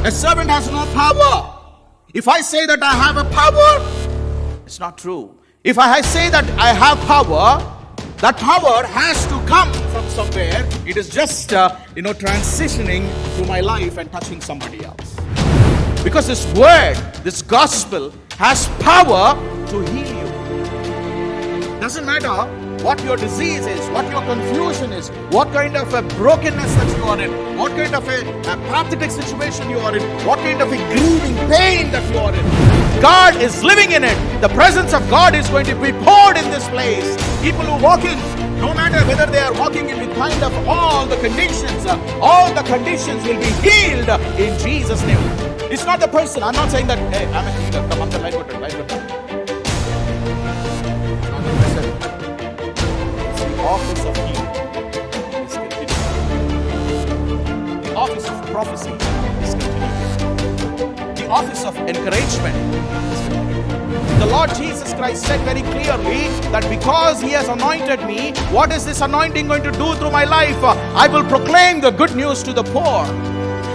A servant has no power. If I say that I have a power, it's not true. If I say that I have power, that power has to come from somewhere. It is just, transitioning through my life and touching somebody else. Because this word, this gospel has power to heal you. Doesn't matter what your disease is, what your confusion is, what kind of a brokenness that you are in, what kind of a pathetic situation you are in, what kind of a grieving pain that you are in. God is living in it. The presence of God is going to be poured in this place. People who walk in, no matter whether they are walking in with kind of all the conditions will be healed in Jesus' name. It's not the person. I'm not saying that, hey, I'm a healer. Come on, the light button. Office of healing is continuing. The office of prophecy is continuing. The office of encouragement is continuing. The Lord Jesus Christ said very clearly that because He has anointed me, what is this anointing going to do through my life? I will proclaim the good news to the poor.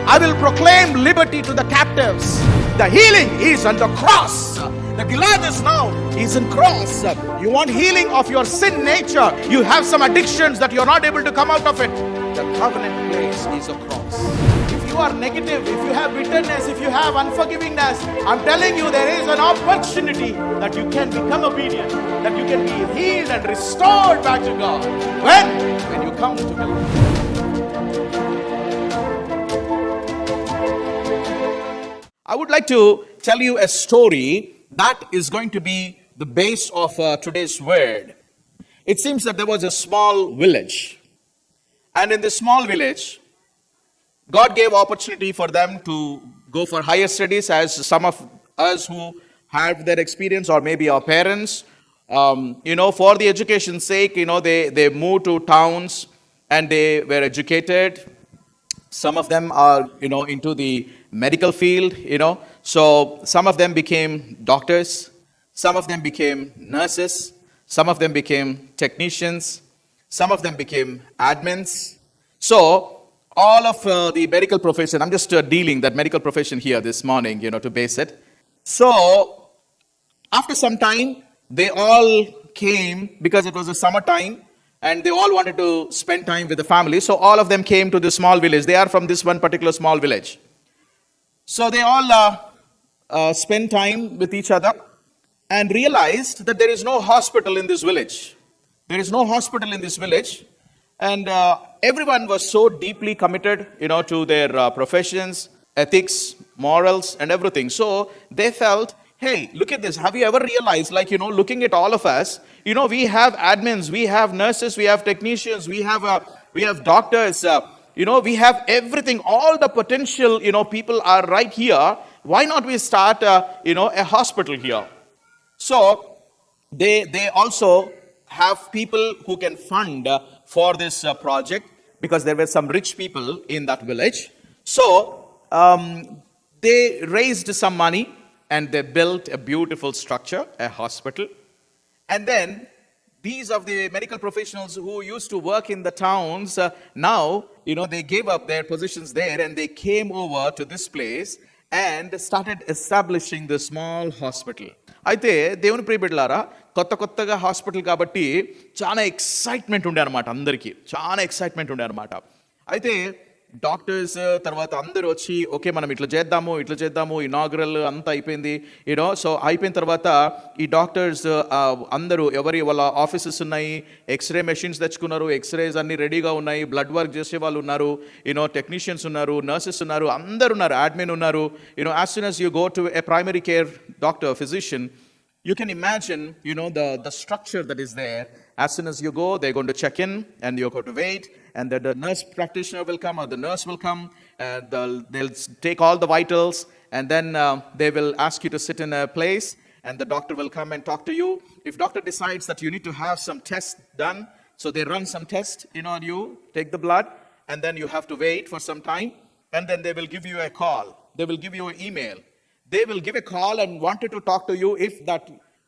I will proclaim liberty to the captives. The healing is on the cross. The gladness now is in cross. You want healing of your sin nature. You have some addictions that you're not able to come out of it. The covenant place is a cross. If you are negative, if you have bitterness, if you have unforgivingness, I'm telling you there is an opportunity that you can become obedient, that you can be healed and restored back to God. When you come to me. I would like to tell you a story that is going to be the base of today's word. It seems that there was a small village. And in this small village, God gave opportunity for them to go for higher studies, as some of us who have that experience, or maybe our parents, for the education's sake, they moved to towns and they were educated. Some of them are, into the medical field, So some of them became doctors. Some of them became nurses. Some of them became technicians. Some of them became admins. So all of the medical profession, I'm just dealing that medical profession here this morning, to base it. So after some time, they all came because it was the summertime. And they all wanted to spend time with the family. So all of them came to this small village. They are from this one particular small village. So they all spent time with each other and realized that there is no hospital in this village. There is no hospital in this village. And everyone was so deeply committed, to their professions, ethics, morals, and everything. So they felt, hey, look at this. Have you ever realized, looking at all of us, we have admins, we have nurses, we have technicians, we have doctors, we have everything. All the potential, people are right here. Why not we start, a hospital here? So they also have people who can fund for this project, because there were some rich people in that village. So they raised some money and they built a beautiful structure, a hospital. And then these of the medical professionals who used to work in the towns, now, they gave up their positions there and they came over to this place and started establishing the small hospital. అయితే దేవుని ప్రియబిడ్డలారా, కొత్తగా hospital కాబట్టి చాలా excitement ఉండే అనమాట. అందరికీ చాలా excitement ఉండే అనమాట. అయితే డాక్టర్స్ తర్వాత అందరూ వచ్చి, ఓకే మనం ఇట్లా చేద్దాము, ఇనాగ్రల్ అంతా అయిపోయింది, సో అయిపోయిన తర్వాత ఈ డాక్టర్స్ అందరూ ఎవరి వాళ్ళ ఆఫీసెస్ ఉన్నాయి, ఎక్స్రే మెషిన్స్ తెచ్చుకున్నారు, ఎక్స్రేస్ అన్ని రెడీగా ఉన్నాయి, బ్లడ్ వర్క్ చేసే వాళ్ళు ఉన్నారు, టెక్నీషియన్స్ ఉన్నారు, నర్సెస్ ఉన్నారు, అందరు ఉన్నారు, అడ్మిన్ ఉన్నారు. As soon as you go to a primary care doctor, physician, you can imagine, the structure that is there. As soon as you go, they're going to check in and you're going to wait. And then the nurse practitioner will come or the nurse will come. They'll take all the vitals and then they will ask you to sit in a place and the doctor will come and talk to you. If doctor decides that you need to have some tests done, so they run some tests, on you, take the blood, and then you have to wait for some time. And then they will give you a call. They will give you an email. They will give a call and wanted to talk to you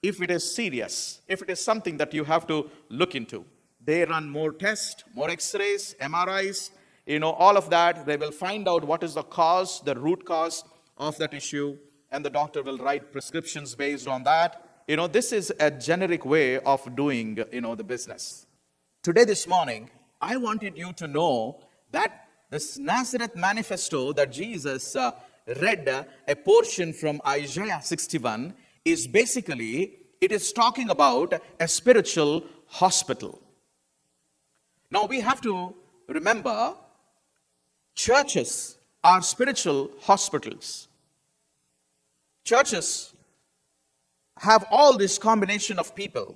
if it is serious, if it is something that you have to look into. They run more tests, more x-rays, MRIs, all of that. They will find out what is the cause, the root cause of that issue, and the doctor will write prescriptions based on that. This is a generic way of doing, the business. Today, this morning, I wanted you to know that this Nazareth manifesto that Jesus read a portion from Isaiah 61 is basically, it is talking about a spiritual hospital. Now, we have to remember, churches are spiritual hospitals. Churches have all this combination of people,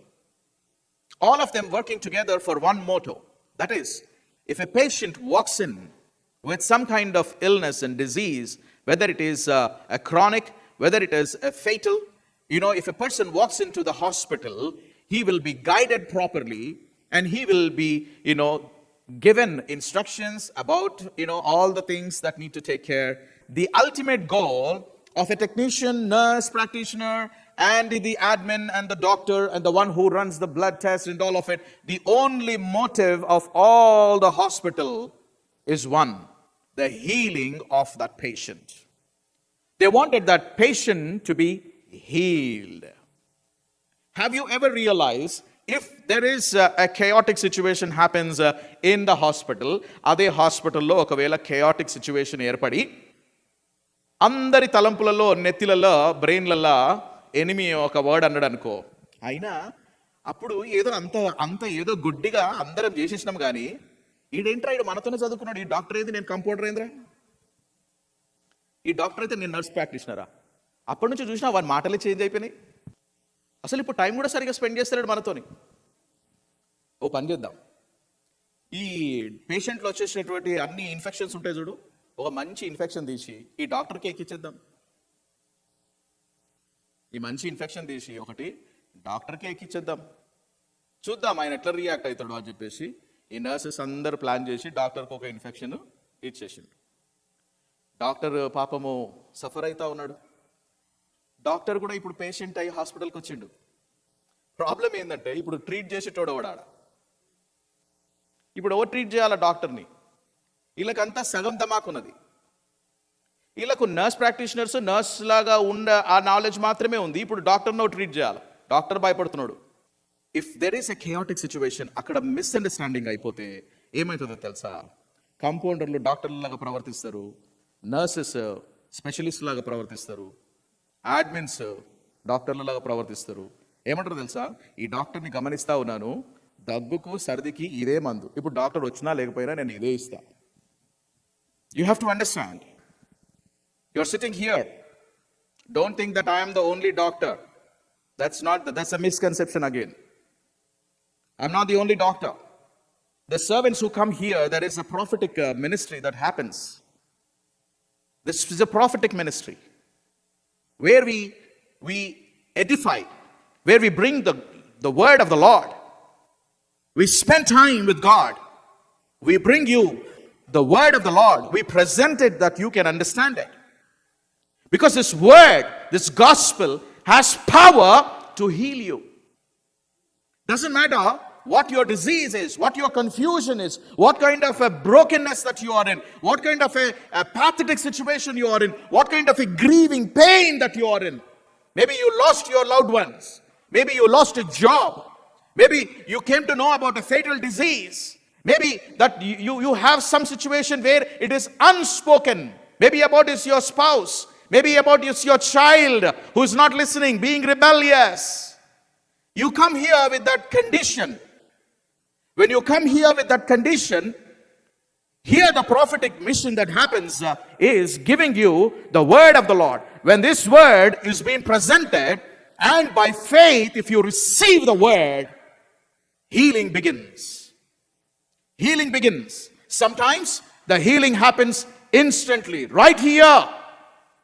all of them working together for one motto. That is, if a patient walks in with some kind of illness and disease, whether it is a chronic, whether it is a fatal, if a person walks into the hospital, he will be guided properly and he will be, given instructions about, all the things that need to take care. The ultimate goal of a technician, nurse, practitioner, and the admin and the doctor and the one who runs the blood test and all of it, the only motive of all the hospital is one: the healing of that patient. They wanted that patient to be healed. Have you ever realized, if there is a chaotic situation happens in the hospital, అదే హాస్పిటల్లో ఒకవేళ chaotic situation ఏర్పడి అందరి తలంపులలో, నెత్తిలలో, బ్రెయిన్లలో enemy ఒక word అన్నాడు అనుకో, అయినా అప్పుడు ఏదో అంత ఏదో గుడ్డిగా అందరం చేసేసినాం కానీ ఈడేంట్రా, ఈడు మనతోనే చదువుకున్నాడు, ఈ డాక్టర్ అయితే నేను కంపౌండర్ ఏంద్రా, ఈ డాక్టర్ అయితే నేను నర్స్ ప్రాక్టీషనరా. అప్పటి నుంచి చూసినా వాడి మాటలే చేంజ్ అయిపోయినాయి. అసలు ఇప్పుడు టైం కూడా సరిగా స్పెండ్ చేస్తాడు మనతోని. ఓ పని చేద్దాం, ఈ పేషెంట్లో వచ్చేసినటువంటి అన్ని ఇన్ఫెక్షన్స్ ఉంటాయి చూడు, ఒక మంచి ఇన్ఫెక్షన్ తీసి ఈ డాక్టర్కి ఎక్కిచ్చేద్దాం. ఈ మంచి ఇన్ఫెక్షన్ తీసి ఒకటి డాక్టర్కి ఎక్కిచ్చేద్దాం, చూద్దాం ఆయన ఎట్లా రియాక్ట్ అవుతాడు అని చెప్పేసి ఈ నర్సెస్ అందరు ప్లాన్ చేసి డాక్టర్కి ఒక ఇన్ఫెక్షన్ ఇచ్చేసిండు. డాక్టర్ పాపము సఫర్ అవుతా ఉన్నాడు. డాక్టర్ కూడా ఇప్పుడు పేషెంట్ అయ్యి హాస్పిటల్కి వచ్చిండు. ప్రాబ్లం ఏంటంటే ఇప్పుడు ట్రీట్ చేసేటోడు ఎవడాడ, ఇప్పుడు ఎవరు ట్రీట్ చేయాలా డాక్టర్ని? వీళ్ళకంతా సగం ధమాకున్నది. వీళ్ళకు నర్స్ ప్రాక్టీషనర్స్ నర్స్ లాగా ఉండే ఆ నాలెడ్జ్ మాత్రమే ఉంది. ఇప్పుడు డాక్టర్ను ట్రీట్ చేయాలి, డాక్టర్ భయపడుతున్నాడు. If there is a chaotic situation, అక్కడ మిస్అండర్స్టాండింగ్ అయిపోతే ఏమవుతుందో తెలుసా? కంపౌండర్లు డాక్టర్లాగా ప్రవర్తిస్తారు, నర్సెస్ స్పెషలిస్ట్ లాగా ప్రవర్తిస్తారు, అడ్మిన్స్ డాక్టర్లలాగా ప్రవర్తిస్తారు. ఏమంటారు తెలుసా? ఈ డాక్టర్ని గమనిస్తా ఉన్నాను, దగ్గుకు సర్దికి ఇదే మందు, ఇప్పుడు డాక్టర్ వచ్చినా లేకపోయినా నేను ఇదే ఇస్తా. You have to understand. You're sitting here. Don't think that I am the only doctor. That's a misconception again. I'm not the only doctor. The servants who come here, there is a prophetic ministry that happens. This is a prophetic ministry where we edify, where we bring the word of the Lord. We spend time with God. We bring you the word of the Lord. We present it that you can understand it. Because this word, this gospel has power to heal you. Doesn't matter what your disease is, what your confusion is, what kind of a brokenness that you are in, what kind of a pathetic situation you are in, what kind of a grieving pain that you are in. Maybe you lost your loved ones. Maybe you lost a job. Maybe you came to know about a fatal disease. Maybe that you have some situation where it is unspoken. Maybe about is your spouse. Maybe about is your child who is not listening, being rebellious. You come here with that condition. When you come here with that condition, here the prophetic mission that happens is giving you the word of the Lord. When this word is being presented, and by faith, if you receive the word, healing begins. Healing begins. Sometimes the healing happens instantly. Right here,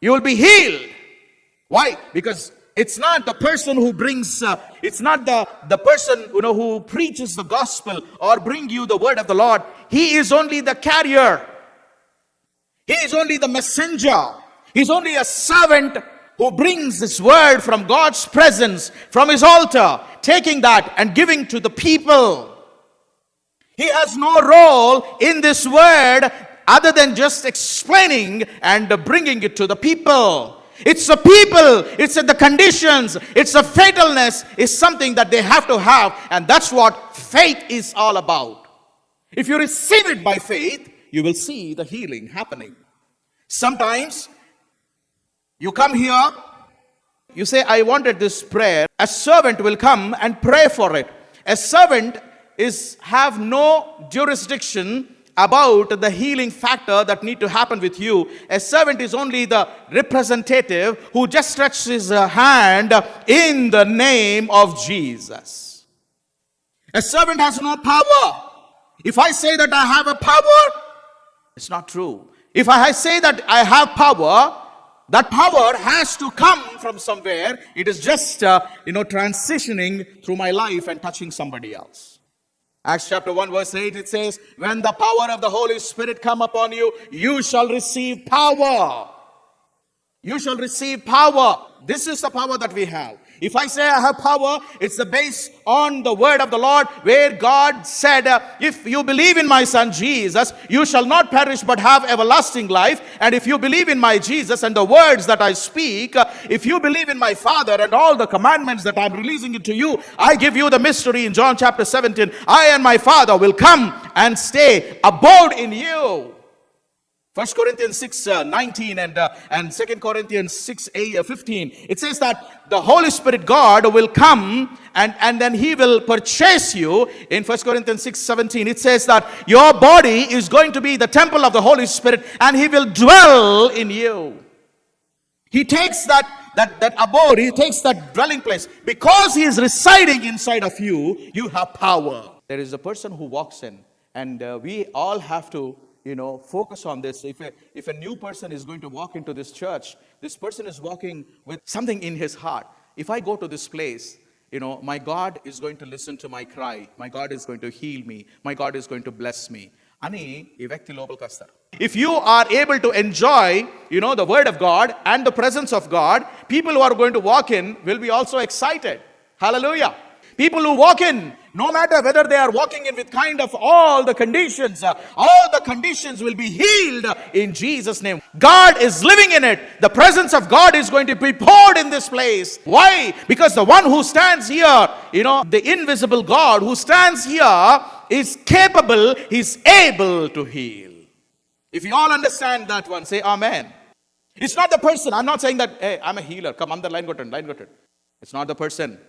you will be healed. Why? Because it's not the person who brings, it's not the person who preaches the gospel or bring you the word of the Lord. He is only the carrier. He is only the messenger. He is only a servant who brings this word from God's presence, from his altar, taking that and giving to the people. He has no role in this word other than just explaining and bringing it to the people. It's the people, it's the conditions, it's the fatalness is something that they have to have, and that's what faith is all about. If you receive it by faith, you will see the healing happening. Sometimes you come here, you say, I wanted this prayer. A servant will come and pray for it. A servant have no jurisdiction about the healing factor that need to happen with you. A servant is only the representative who just stretches his hand in the name of Jesus. A servant has no power. If I say that I have a power, it's not true. If I say that I have power, that power has to come from somewhere. It is just transitioning through my life and touching somebody else. Acts chapter 1 verse 8, it says, when the power of the Holy Spirit come upon you, you shall receive power. You shall receive power. This is the power that we have. If I say I have power, it's the base on the word of the Lord, where God said, if you believe in my son Jesus, you shall not perish but have everlasting life. And if you believe in my Jesus and the words that I speak, if you believe in my Father and all the commandments that I'm releasing it to you, I give you the mystery in John chapter 17. I and my Father will come and stay, abode in you. 1 Corinthians 6:19 and 2 Corinthians 6:15. It says that the Holy Spirit God will come and then he will purchase you. In 1 Corinthians 6:17, it says that your body is going to be the temple of the Holy Spirit and he will dwell in you. He takes that abode, he takes that dwelling place. Because he is residing inside of you, you have power. There is a person who walks in, and we all have to focus on this. If a new person is going to walk into this church, this person is walking with something in his heart. If I go to this place, my God is going to listen to my cry. My God is going to heal me. My God is going to bless me. Ani ee vyakti lopaliki vastaru. If you are able to enjoy, the word of God and the presence of God, people who are going to walk in will be also excited. Hallelujah. People who walk in, no matter whether they are walking in with kind of all the conditions will be healed in Jesus' name. God is living in it. The presence of God is going to be poured in this place. Why? Because the one who stands here, the invisible God who stands here is capable, he's able to heal. If you all understand that one, say amen. It's not the person. I'm not saying that, hey, I'm a healer. Come, I'm the line gotten. It's not the person.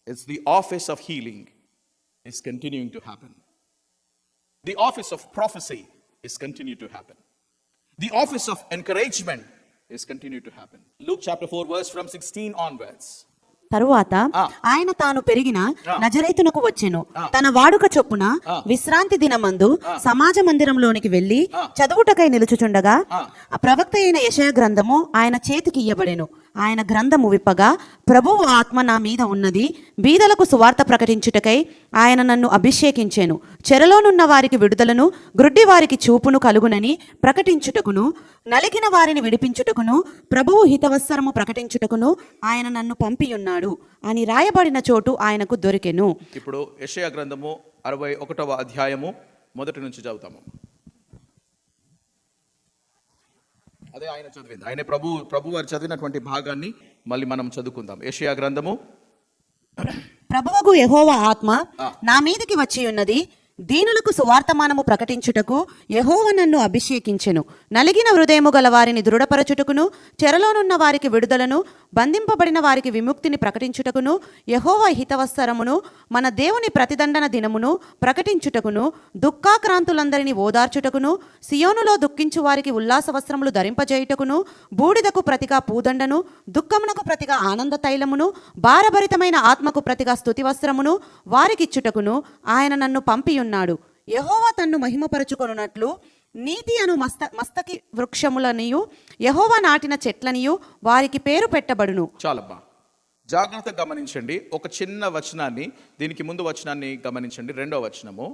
It's the office of healing is continuing to happen. The office of prophecy is continuing to happen. The office of encouragement is continuing to happen. Luke chapter 4 verse from 16 onwards. తరువాత ఆయన తాను పెరిగిన నజరేతునకు వచ్చెను. తన వాడుక చొప్పున విశ్రాంతి దినమందు సమాజ మందిరంలోనికి వెళ్లి చదువుటకై నిలుచుచుండగా ప్రవక్త అయిన యెషయా గ్రంథము ఆయన చేతికి ఇయ్యబడెను. ఆయన గ్రంథము విప్పగా, ప్రభువు ఆత్మ నా మీద ఉన్నది, బీదలకు సువార్త ప్రకటించుటకై ఆయన నన్ను అభిషేకించెను, చెరలోనున్న వారికి విడుదలను, గ్రుడ్డి వారికి చూపును కలుగునని ప్రకటించుటకును, నలిగిన వారిని విడిపించుటకును, ప్రభువు హితవత్సరము ప్రకటించుటకును ఆయన నన్ను పంపియున్నాడు అని రాయబడిన చోటు ఆయనకు దొరికెను. ఇప్పుడు యెషయా గ్రంథము 61వ అధ్యాయము మొదటి నుంచి చదువుతాము. అదే ఆయన చదివింది. ఆయన ప్రభు వారు చదివినటువంటి భాగాన్ని మళ్ళీ మనం చదువుకుందాం. యెషయా గ్రంథము. ప్రభువగు యెహోవా ఆత్మ నా మీదికి వచ్చి ఉన్నది, దీనులకు సువార్తమానము ప్రకటించుటకు యెహోవా నన్ను అభిషేకించెను, నలిగిన హృదయము గల వారిని దృఢపరచుటకును, చెరలోనున్న వారికి విడుదలను, బంధింపబడిన వారికి విముక్తిని ప్రకటించుటకును, యెహోవా హితవత్సరమును, మన దేవుని ప్రతిదండన దినమును ప్రకటించుటకును, దుఃఖాక్రాంతులందరినీ ఓదార్చుటకును, సియోనులో దుఃఖించు వారికి ఉల్లాస వస్త్రములు ధరింపజేయుటకును, బూడిదకు ప్రతిగా పూదండను, దుఃఖమునకు ప్రతిగా ఆనంద తైలమును, భారభరితమైన ఆత్మకు ప్రతిగా స్తుతి వస్త్రమును వారికిచ్చుటకును ఆయన నన్ను పంపియున్నాడు. యెహోవా తన్ను మహిమపరచుకొనున్నట్లు నీతి అను మస్తకి వృక్షములనియు యెహోవా నాటిన చెట్లనియు వారికి పేరు పెట్టబడును. చాలబ్బా, జాగ్రత్తగా గమనించండి. ఒక చిన్న వచనాన్ని, దీనికి ముందు వచనాన్ని గమనించండి. రెండో వచనము,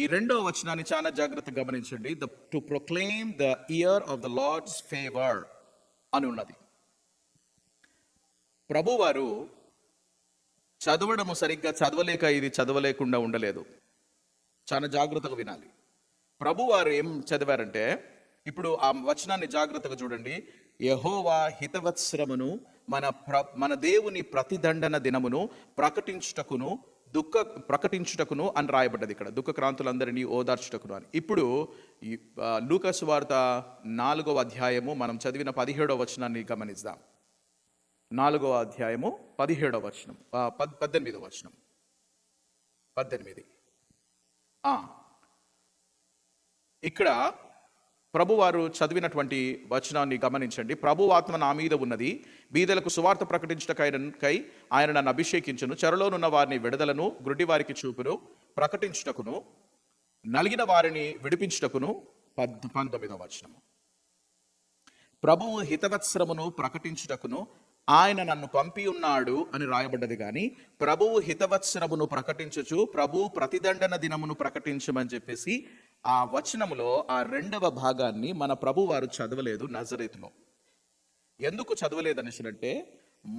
ఈ రెండో వచనాన్ని చాలా జాగ్రత్తగా గమనించండి. To proclaim the year of the Lord's favour అని ఉన్నది. ప్రభువారు చదవడము సరిగ్గా చదవలేక ఇది చదవలేకుండా ఉండలేదు. చాలా జాగ్రత్తగా వినాలి. ప్రభు వారు ఏం చదివారంటే, ఇప్పుడు ఆ వచనాన్ని జాగ్రత్తగా చూడండి. యెహోవా హితవత్సరమును మన దేవుని ప్రతిదండన దినమును ప్రకటించుటకును అని రాయబడ్డది ఇక్కడ. దుఃఖక్రాంతులందరినీ ఓదార్చుటకును అని. ఇప్పుడు లూకా సువార్త 4వ అధ్యాయము మనం చదివిన 17వ వచనాన్ని గమనిద్దాం. 4వ అధ్యాయము 17వ వచనం, 18వ వచనం, 18. ఇక్కడ ప్రభువారు చదివినటువంటి వచనాన్ని గమనించండి. ప్రభు ఆత్మ నా మీద ఉన్నది, బీదలకు సువార్త ప్రకటించుటకై ఆయన నన్ను అభిషేకించును, చెరలోనున్న వారిని విడుదలను, గ్రుడ్డి వారికి చూపును ప్రకటించుటకును, నలిగిన వారిని విడిపించుటకును. 19వ వచనము. ప్రభువు హితవత్సరమును ప్రకటించుటకును ఆయన నన్ను పంపి ఉన్నాడు అని రాయబడ్డది. కానీ ప్రభువు హితవత్సరమును ప్రకటించుచు ప్రభు ప్రతిదండన దినమును ప్రకటించమని చెప్పేసి ఆ వచనములో ఆ 2వ భాగాన్ని మన ప్రభు వారు చదవలేదు నజరేతులో. ఎందుకు చదవలేదనేసంటే,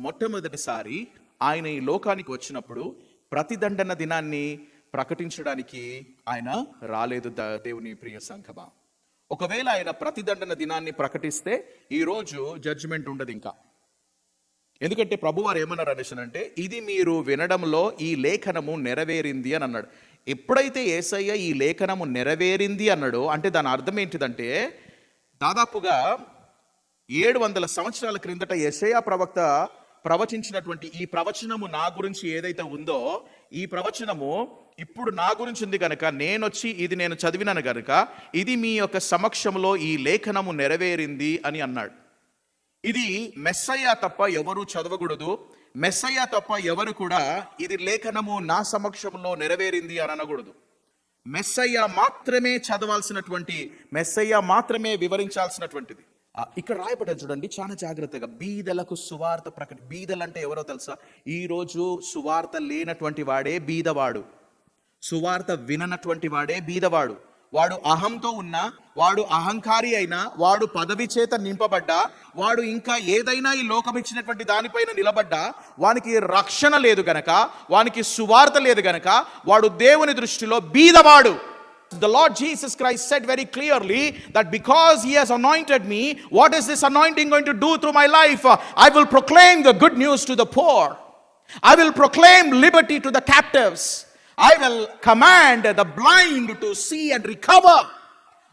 మొట్టమొదటిసారి ఆయన ఈ లోకానికి వచ్చినప్పుడు ప్రతిదండన దినాన్ని ప్రకటించడానికి ఆయన రాలేదు. దేవుని ప్రియ సంఘమా, ఒకవేళ ఆయన ప్రతిదండన దినాన్ని ప్రకటిస్తే ఈరోజు జడ్జిమెంట్ ఉండదు ఇంకా. ఎందుకంటే ప్రభువారు ఏమన్నారు అనేసనంటే, ఇది మీరు వినడంలో ఈ లేఖనము నెరవేరింది అని అన్నాడు. ఎప్పుడైతే యేసయ్య ఈ లేఖనము నెరవేరింది అన్నాడో, అంటే దాని అర్థం ఏంటిదంటే, దాదాపుగా 700 సంవత్సరాల క్రిందట యెషయా ప్రవక్త ప్రవచించినటువంటి ఈ ప్రవచనము నా గురించి ఏదైతే ఉందో, ఈ ప్రవచనము ఇప్పుడు నా గురించి ఉంది కనుక నేనొచ్చి ఇది నేను చదివినాను కనుక ఇది మీ యొక్క సమక్షంలో ఈ లేఖనము నెరవేరింది అని అన్నాడు. ఇది మెస్సయ్య తప్ప ఎవరు చదవకూడదు. మెస్సయ్య తప్ప ఎవరు కూడా ఇది లేఖనము నా సమక్షంలో నెరవేరింది అని అనకూడదు. మెస్సయ్య మాత్రమే చదవాల్సినటువంటి, మెస్సయ్య మాత్రమే వివరించాల్సినటువంటిది. ఇక్కడ రాయబడ్డది చూడండి చాలా జాగ్రత్తగా. బీదలకు సువార్త బీదలంటే ఎవరో తెలుసా? ఈరోజు సువార్త లేనటువంటి వాడే బీదవాడు, సువార్త విననటువంటి వాడే బీదవాడు. వాడు అహంతో ఉన్నా, వాడు అహంకారి అయినా, వాడు పదవి చేత నింపబడ్డా, వాడు ఇంకా ఏదైనా ఈ లోకం ఇచ్చినటువంటి దానిపైన నిలబడ్డా, వానికి రక్షణ లేదు గనక, వానికి సువార్త లేదు గనక వాడు దేవుని దృష్టిలో బీదవాడు. The Lord Jesus Christ said very clearly that because he has anointed me, what is this anointing going to do through my life? I will proclaim the good news to the poor. I will proclaim liberty to the captives. I will command the blind to see and recover.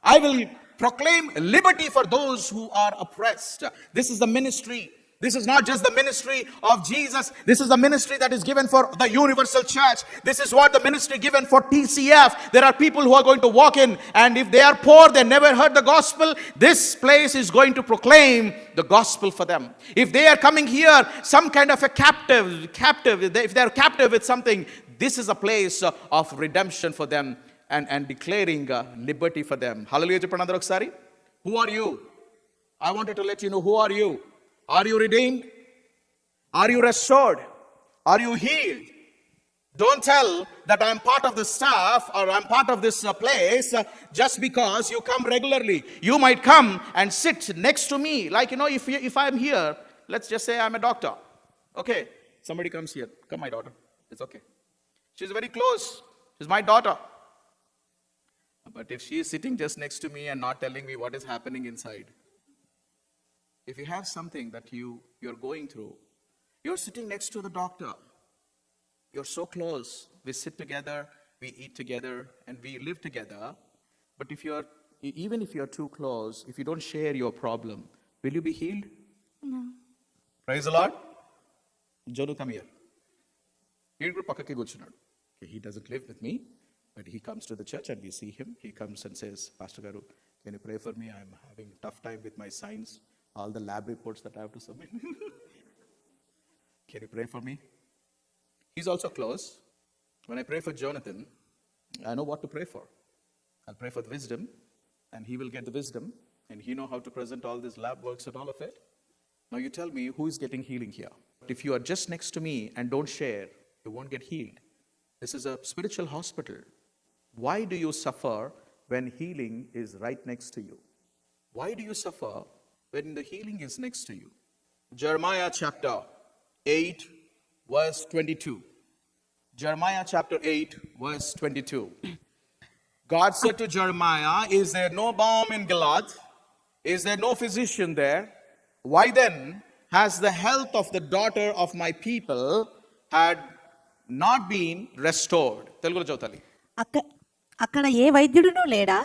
I will proclaim liberty for those who are oppressed. This is the ministry. This is not just the ministry of Jesus. This is the ministry that is given for the universal church. This is what the ministry given for TCF. There are people who are going to walk in, and if they are poor, they never heard the gospel, this place is going to proclaim the gospel for them. If they are coming here, some kind of a captive, if they are captive with something, this is a place of redemption for them and declaring liberty for them. Hallelujah. Cheppanడి అందరూ ఒకసారి. Who are you? I wanted to let you know, who are you? Are you redeemed? Are you restored? Are you healed? Don't tell that I'm part of the staff or I'm part of this place just because you come regularly. You might come and sit next to me. Like, if I'm here, let's just say I'm a doctor. Okay, somebody comes here. Come, my daughter. It's okay. She's very close. She's my daughter. But if she is sitting just next to me and not telling me what is happening inside, if you have something that you're going through, you're sitting next to the doctor. You're so close. We sit together, we eat together, and we live together. But even if you're too close, if you don't share your problem, will you be healed? No. Praise the Lord. Jonu, come here. He doesn't live with me, but he comes to the church and we see him. He comes and says, Pastor Garu, can you pray for me? I'm having a tough time with my science, all the lab reports that I have to submit. Can you pray for me? He's also close. When I pray for Jonathan, I know what to pray for. I'll pray for the wisdom, and he will get the wisdom, and he know how to present all these lab works and all of it. Now you tell me, who is getting healing here? If you are just next to me and don't share, you won't get healed. This is a spiritual hospital. Why do you suffer when healing is right next to you? Why do you suffer when the healing is next to you? Jeremiah chapter 8, verse 22. Jeremiah chapter 8, verse 22. God said to Jeremiah, is there no balm in Gilead? Is there no physician there? Why then has the health of the daughter of my people had not been restored? తెలుగులో చదువుతాలి. అక్కడ ఏ వైద్యుడునూ లేడా?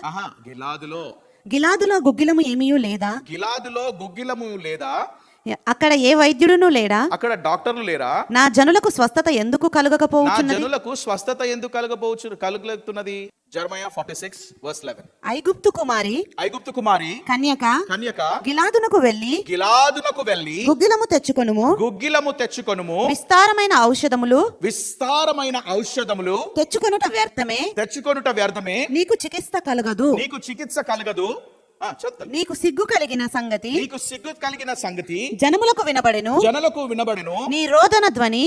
గిలాదులో గుగ్గిలము ఏమీయూ లేదా? గిలాదులో గుగ్గిలము లేదా? అక్కడ ఏ వైద్యుడునూ లేడా? అక్కడ డాక్టర్లు లేరా? నా జనులకు స్వస్థత ఎందుకు కలుగకపోవచ్చున్నది? నా జనులకు స్వస్థత ఎందుకు కలుగుతున్నది? Jeremiah 46 verse 11. ఐగుప్తు కుమారి కన్యక గిలాదునకు వెళ్ళి గుగ్గిలము తెచ్చుకొనుము విస్తారమైన ఔషధములు తెచ్చుకొనుట వ్యర్థమే నీకు చికిత్స కలగదు నీకు సిగ్గు కలిగిన సంగతి జనములకు వినబడెను నీ రోదన ధ్వని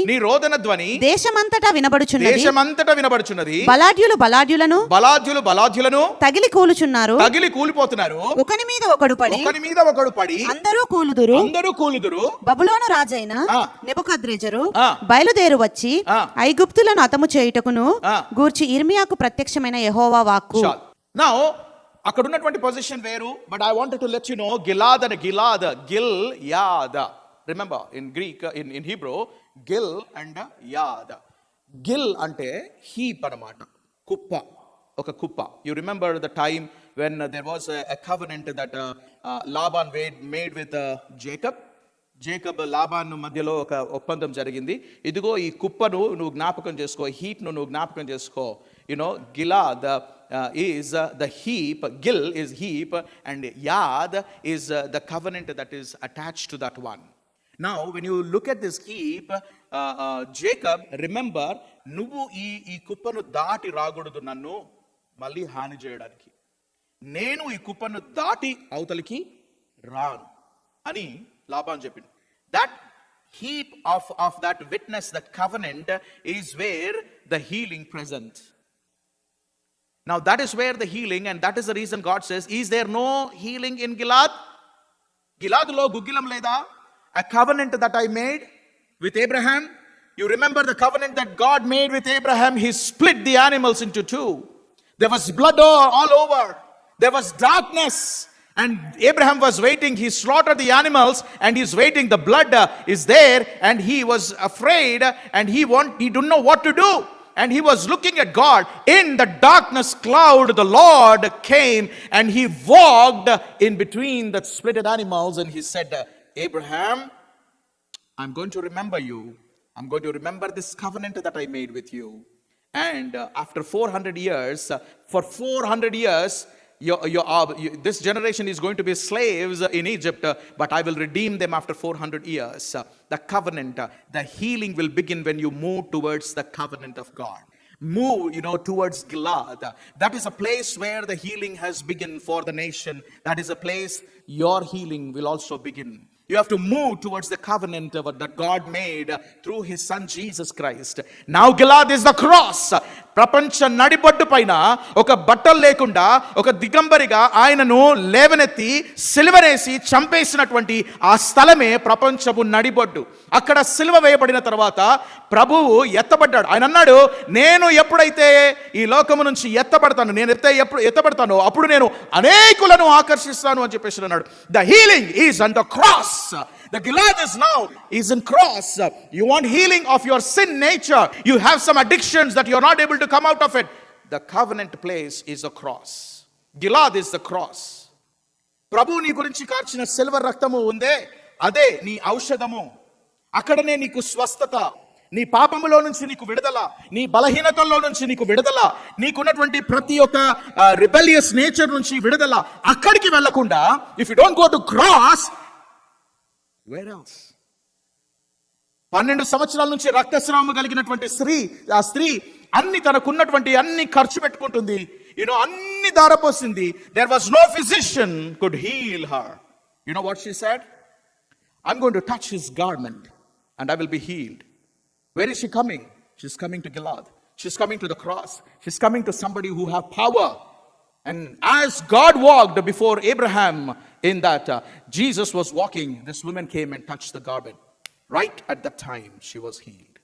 దేశమంతటా వినబడుచున్నది బలాఢ్యులను తగిలి కూలిపోతున్నారు ఒకని మీద ఒకడు పడి అందరూ కూలుదురు బబులోను రాజైన నెబుకద్రెజరు బయలుదేరు వచ్చి ఐగుప్తులను హతము చేయుటకును గూర్చి ఇర్మియాకు ప్రత్యక్షమైన యెహోవా వాక్కు. Now అక్కడ ఉన్నటువంటి పొజిషన్ వేరు, but I wanted to let you know Gilead and gil yad. Remember in Greek in Hebrew gil and yad. Gil అంటే హీప్ అన్నమాట, ఒక కుప్ప. You remember the time when there was a covenant that Laban made with Jacob Laban మధ్యలో ఒక ఒప్పందం జరిగింది. ఇదిగో ఈ కుప్పను నువ్వు జ్ఞాపకం చేసుకో, హీప్ను నువ్వు జ్ఞాపకం చేసుకో. You know Gilead is the heap, Gil is heap, and Yad is the covenant that is attached to that one. Now, when you look at this heap, Jacob, remember, నువ్వు ఈ కుప్పను దాటి రాకూడదు నన్ను మళ్ళీ హాని చేయడానికి. నేను ఈ కుప్పను దాటి అవతలికి రాను అని లాబాన్ చెప్పింది. That heap of that witness, that covenant, is where the healing present. Now that is where the healing, and that is the reason God says, is there no healing in Gilead? Gileadlo guggilam leda? A covenant that I made with Abraham. You remember the covenant that God made with Abraham? He split the animals into two. There was blood all over. There was darkness. And Abraham was waiting. He slaughtered the animals and he's waiting. The blood is there and he was afraid and he didn't know what to do. And he was looking at God. In the darkness cloud, the Lord came and he walked in between the splitted animals and he said, Abraham, I'm going to remember you. I'm going to remember this covenant that I made with you. And after 400 years, for 400 years, this generation is going to be slaves in Egypt, but I will redeem them after 400 years. The covenant, the healing will begin when you move towards the covenant of God. Move, towards Gilead. That is a place where the healing has begun for the nation. That is a place your healing will also begin. You have to move towards the covenant that God made through his son Jesus Christ. Now Gilead is the cross. ప్రపంచ నడిబొడ్డు పైన ఒక బట్టలు లేకుండా ఒక దిగంబరిగా ఆయనను లేవనెత్తి సిలువనేసి చంపేసినటువంటి ఆ స్థలమే ప్రపంచపు నడిబొడ్డు. అక్కడ సిలువ వేయబడిన తర్వాత ప్రభువు ఎత్తబడ్డాడు. ఆయన అన్నాడు, నేను ఎప్పుడైతే ఈ లోకము నుంచి ఎత్తబడతానో అప్పుడు నేను అనేకులను ఆకర్షిస్తాను అని చెప్పేసి అన్నాడు. The healing is on the cross. The Gilead is in cross. You want healing of your sin nature. You have some addictions that you're not able to come out of it. The covenant place is the cross. Gilead is the cross. Prabhu నీ గురించి కార్చిన silver రక్తము ఉందే, అదే నీ ఔషధము. అక్కడనే నీకు స్వస్థత, నీ పాపములో నుంచి నీకు విడుదల, నీ బలహీనతల్లో నుంచి నీకు విడుదల, నీకున్నటువంటి ప్రతి ఒక్క రిబెలియస్ నేచర్ నుంచి విడుదల. అక్కడికి వెళ్లకుండా, if you don't go to cross, where else? 12 సంవత్సరాల నుంచి రక్తస్రావము కలిగినటువంటి ఆ స్త్రీ అన్ని తనకున్నటువంటి అన్ని ఖర్చు పెట్టుకుంటుంది, అన్ని దారపోసింది. There was no physician could heal her. You know what she said? I'm going to touch his garment and I will be healed. Where is she coming? She's coming to Gilead. She's coming to the cross. She's coming to somebody who have power. And as God walked before Abraham in that Jesus was walking, this woman came and touched the garment. Right at that time, she was healed.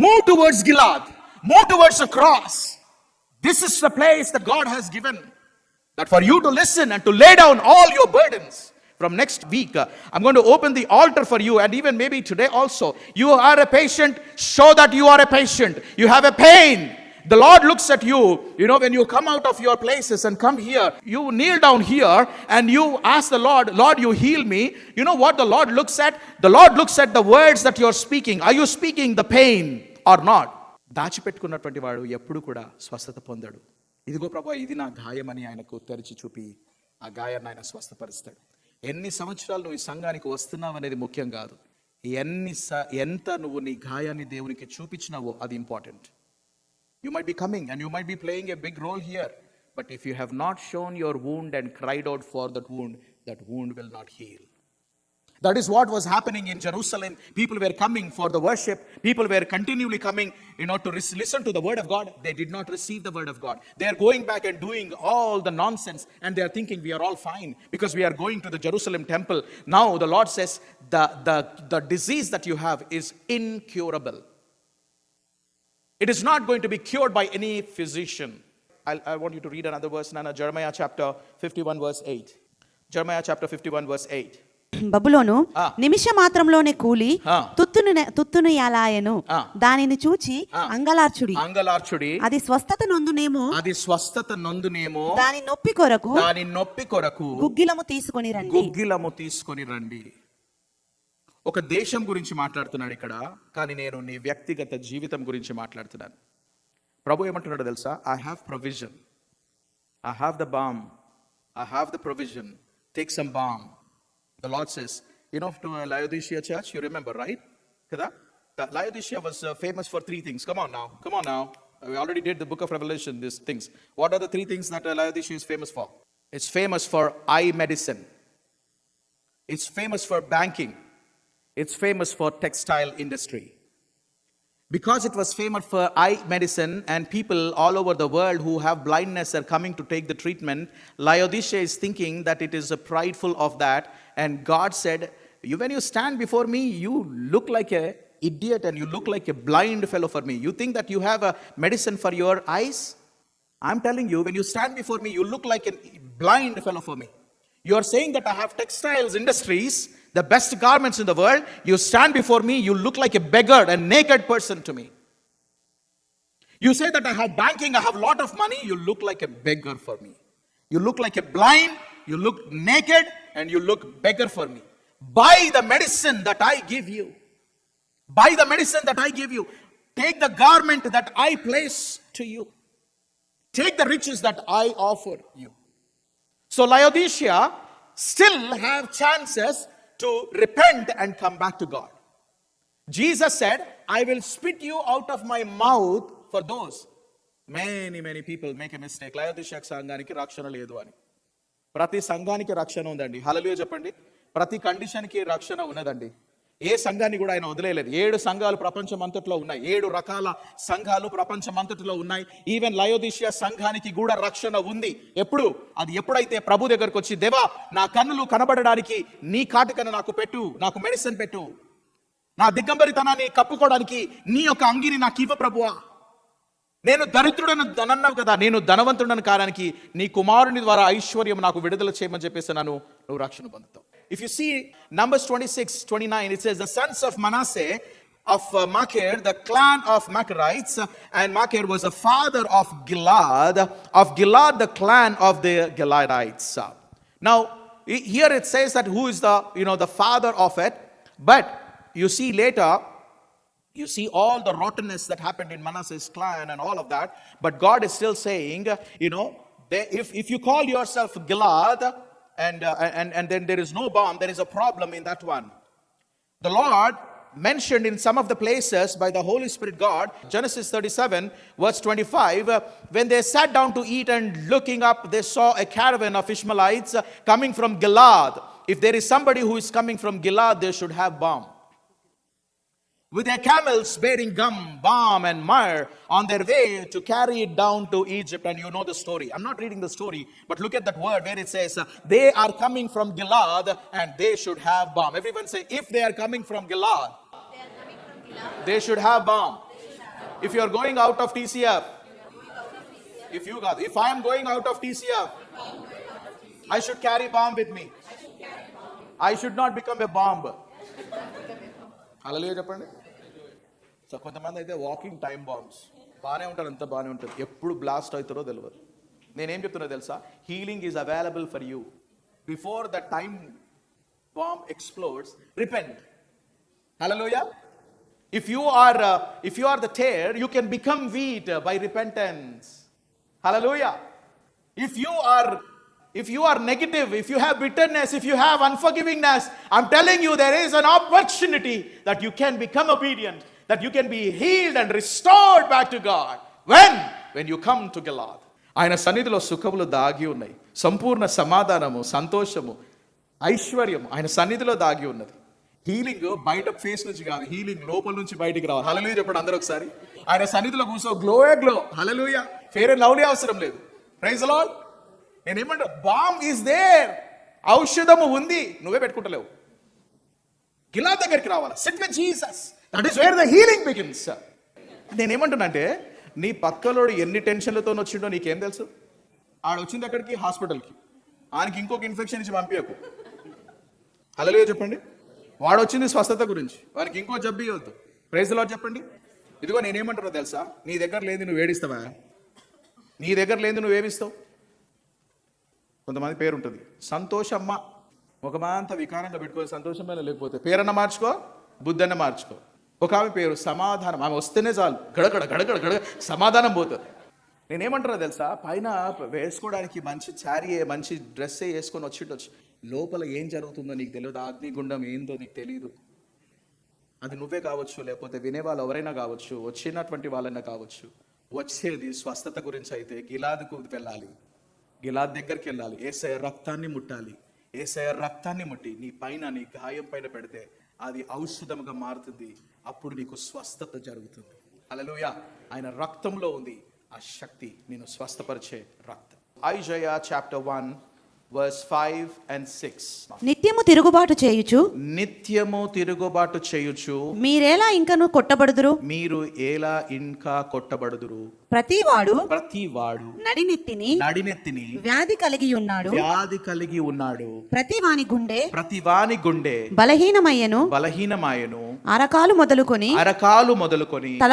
Move towards Gilead. Move towards the cross. This is the place that God has given, that for you to listen and to lay down all your burdens. From next week, I'm going to open the altar for you, and even maybe today also. You are a patient, show that you are a patient. You have a pain. The Lord looks at you, when you come out of your places and come here, you kneel down here and you ask the Lord, Lord, you heal me. You know what the Lord looks at? The Lord looks at the words that you're speaking. Are you speaking the pain or not? దాచిపెట్టుకున్నటువంటి వాడు ఎప్పుడు కూడా స్వస్థత పొందాడు. ఇదిగో ప్రభువా, ఇది నా గాయమని ఆయనకు తెరిచి చూపి ఆ గాయాన్ని ఆయన స్వస్థపరుస్తాడు. ఎన్ని సంవత్సరాలు నువ్వు ఈ సంఘానికి వస్తున్నావు అనేది ముఖ్యం కాదు. ఎంత నువ్వు నీ గాయాన్ని దేవునికి చూపించినావో అది important. You might be coming and you might be playing a big role here, but if you have not shown your wound and cried out for that wound will not heal. That is what was happening in Jerusalem. People were coming for the worship. People were continually coming, to listen to the word of God. They did not receive the word of God. They are going back and doing all the nonsense, and they are thinking we are all fine because we are going to the Jerusalem temple. Now the Lord says the disease that you have is incurable. It is not going to be cured by any physician. I want you to read another verse, Nana. Jeremiah chapter 51 verse 8. Jeremiah chapter 51 verse 8. బబులోను నిమిష మాత్రంలోనే కూలి తుత్తును యాలాయను. దానిని చూచి అంగలార్చుడి. అది స్వస్థత నొందునేమో. దాని నొప్పి కొరకు గుగ్గిలము తీసుకొని రండి. ఒక దేశం గురించి మాట్లాడుతున్నాడు ఇక్కడ, కానీ నేను నీ వ్యక్తిగత జీవితం గురించి మాట్లాడుతున్నాను. ప్రభు ఏమంటున్నాడు తెలుసా? I have provision. I have the balm. I have the provision. Take some balm. The Lord says, to Laodicea church, you remember, right? Kada? Laodicea was famous for three things. Come on now. We already did the book of Revelation, these things. What are the three things that Laodicea is famous for? It's famous for eye medicine. It's famous for banking. It's famous for textile industry. Because it was famous for eye medicine and people all over the world who have blindness are coming to take the treatment, Laodicea is thinking that it is prideful of that. And God said, when you stand before me, you look like an idiot and you look like a blind fellow for me. You think that you have a medicine for your eyes? I'm telling you, when you stand before me, you look like a blind fellow for me. You are saying that I have textiles industries, the best garments in the world. You stand before me, you look like a beggar, a naked person to me. You say that I have banking, I have a lot of money, you look like a beggar for me. You look like a blind, you look naked, and you look beggar for me. Buy the medicine that I give you. Buy the medicine that I give you. Take the garment that I place to you. Take the riches that I offer you. So Laodicea still have chances to repent and come back to God. Jesus said, I will spit you out of my mouth for those. Many people make a mistake. Laodicea సంఘానికి రక్షణ లేదు అని. ప్రతి సంఘానికి రక్షణ ఉందండి. హల్లెలూయా చెప్పండి. ప్రతి కండిషన్కి రక్షణ ఉన్నదండి. ఏ సంఘాన్ని కూడా ఆయన వదిలేయలేదు. 7 సంఘాలు ప్రపంచం అంతట్లో ఉన్నాయి. 7 రకాల సంఘాలు ప్రపంచం అంతట్లో ఉన్నాయి. ఈవెన్ లయోదిషియా సంఘానికి కూడా రక్షణ ఉంది. ఎప్పుడైతే ప్రభు దగ్గరకు వచ్చి, దేవా నా కన్నులు కనబడడానికి నీ కాటికను నాకు పెట్టు, నాకు మెడిసిన్ పెట్టు, నా దిగంబరితనాన్ని కప్పుకోవడానికి నీ యొక్క అంగిని నాకు ఇవ్వ ప్రభువా, నేను దరిద్రుడను అన్నావు కదా, నేను ధనవంతుడను కాడానికి నీ కుమారుని ద్వారా ఐశ్వర్యం నాకు విడుదల చేయమని చెప్పేసి నువ్వు రక్షణ పొందుతావు. If you see Numbers 26:29, it says the sons of Manasseh of Machir, the clan of Machirites, and Machir was the father of Gilad the clan of the Giladites. Now here it says that who is the father of it, but you see later, you see all the rottenness that happened in Manasseh's clan and all of that, but God is still saying, if you call yourself Gilad, and then there is no balm, there is a problem in that one. The Lord mentioned in some of the places by the Holy Spirit God, Genesis 37 verse 25, when they sat down to eat and looking up, they saw a caravan of Ishmaelites coming from Gilad. If there is somebody who is coming from Gilad, they should have balm. With their camels bearing gum, balm and myrrh on their way to carry it down to Egypt. And you know the story. I'm not reading the story, but look at that word where it says, they are coming from Gilad and they should have balm. Everyone say, if they are coming from Gilad, they should have balm. If you are going out of TCF, If I am going out of TCF, I should carry bomb with me. I should not become a bomb. హల్లెలూయా చెప్పండి. So కొంతమంది అయితే walking time bombs బాగానే ఉంటారు, అంతా బాగానే ఉంటుంది, ఎప్పుడు blast అవుతారో తెలియదు. నేనేం చెప్తున్నా తెలుసా? Healing is available for you. Before the time bomb explodes, repent. Hallelujah. If you are the tear, you can become wheat by repentance. Hallelujah. If you are negative, if you have bitterness, if you have unforgivingness, I'm telling you there is an opportunity that you can become obedient, that you can be healed and restored back to God. When you come to Gilad. ఆయన సన్నిధిలో సుఖములు దాగి ఉన్నాయి, సంపూర్ణ సమాధానము, సంతోషము, ఐశ్వర్యం ఆయన సన్నిధిలో దాగి ఉన్నది. హీలింగ్ బయట ఫేస్ నుంచి కాదు, హీలింగ్ లోపల నుంచి బయటికి రావాలి. హల్లెలూయా చెప్పండి అందరూ ఒకసారి. ఆయన సన్నిధిలో కూర్చో, glow. Hallelujah. Fair and Lovely అవసరం లేదు. Praise the Lord. నేనేమంటా, బాంబ్ ఈస్ దేర్, ఔషధము ఉంది, నువ్వే పెట్టుకుంటలేవు. గిలాద్ దగ్గరికి రావాలి. Sit with Jesus. That is where the healing begins. నేనేమంటున్నా అంటే, నీ పక్కలోడు ఎన్ని టెన్షన్లతో వచ్చిండో నీకేం తెలుసు? ఆడ వచ్చింది అక్కడికి హాస్పిటల్కి, ఆయనకి ఇంకొక ఇన్ఫెక్షన్ ఇచ్చి పంపించకు. హల్లెలూయా చెప్పండి. వాడు వచ్చింది స్వస్థత గురించి, వారికి ఇంకో జబ్బు ఇవ్వద్దు. ప్రైజ్ ది లార్డ్ చెప్పండి. ఇదిగో నేనేమంటారో తెలుసా? నీ దగ్గర లేని నువ్వు ఏడిస్తావా? నీ దగ్గర లేని నువ్వు ఏమిస్తావు? కొంతమంది పేరు ఉంటుంది సంతోషమ్మ, ముఖమంతా వికారంగా పెట్టుకో, సంతోషమైన లేకపోతే పేరన్న మార్చుకో, బుద్ధన్న మార్చుకో. ఒక ఆమె పేరు సమాధానం, ఆమె వస్తేనే చాలు గడగడ సమాధానం పోతుంది. నేనేమంటారో తెలుసా? పైన వేసుకోవడానికి మంచి శారీ, మంచి డ్రెస్ వేసుకొని వచ్చిండొచ్చు, లోపల ఏం జరుగుతుందో నీకు తెలియదు. అగ్నిగుండం ఏందో నీకు తెలియదు. అది నువ్వే కావచ్చు, లేకపోతే వినేవాళ్ళు ఎవరైనా కావచ్చు, వచ్చినటువంటి వాళ్ళైనా కావచ్చు. వచ్చేది స్వస్థత గురించి అయితే గిలాదుకు వెళ్ళాలి, గిలాద్ దగ్గరికి వెళ్ళాలి, యేసయ్య రక్తాన్ని ముట్టాలి. యేసయ్య రక్తాన్ని ముట్టి నీ పైన, నీ గాయం పైన పెడితే అది ఔషధంగా మారుతుంది. అప్పుడు నీకు స్వస్థత జరుగుతుంది. హల్లెలూయా. ఆయన రక్తంలో ఉంది ఆ శక్తి, నేను స్వస్థపరిచే రక్తం. Isaiah chapter 1 verse 5 and 6. నిత్యము తిరుగుబాటు చేయుచు, నిత్యము తిరుగుబాటు చేయుచు, మీరేలా ఇంకను కొట్టబడుదురు, మీరు ఎలా ఇంకా కొట్టబడుదురు. ప్రతివాడు నడినెత్తిని వ్యాధి కలిగి ఉన్నాడు, ప్రతివాని గుండె బలహీనమయ్యను, అరకాలు మొదలుకొని తల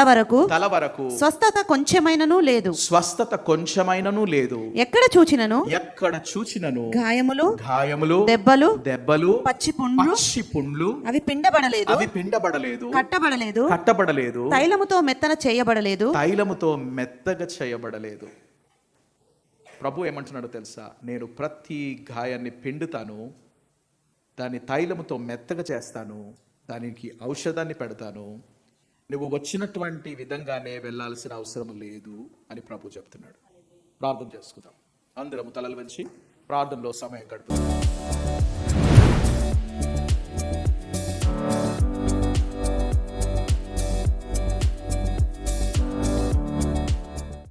వరకు స్వస్థత కొంచెమైనను లేదు. ఎక్కడ చూచినను గాయములు దెబ్బలు పచ్చి పుండ్లు అవి పిండబడలేదు, కట్టబడలేదు, తైలముతో మెత్తగా చేయబడలేదు. ప్రభు ఏమంటున్నాడో తెలుసా? నేను ప్రతి గాయాన్ని పిండుతాను, దాన్ని తైలముతో మెత్తగా చేస్తాను, దానికి ఔషధాన్ని పెడతాను. నువ్వు వచ్చినటువంటి విధంగానే వెళ్ళాల్సిన అవసరం లేదు అని ప్రభు చెప్తున్నాడు. ప్రార్థన చేసుకుందాం. అందరము తలలు వంచి ప్రార్థనలో సమయం గడుపుతాం.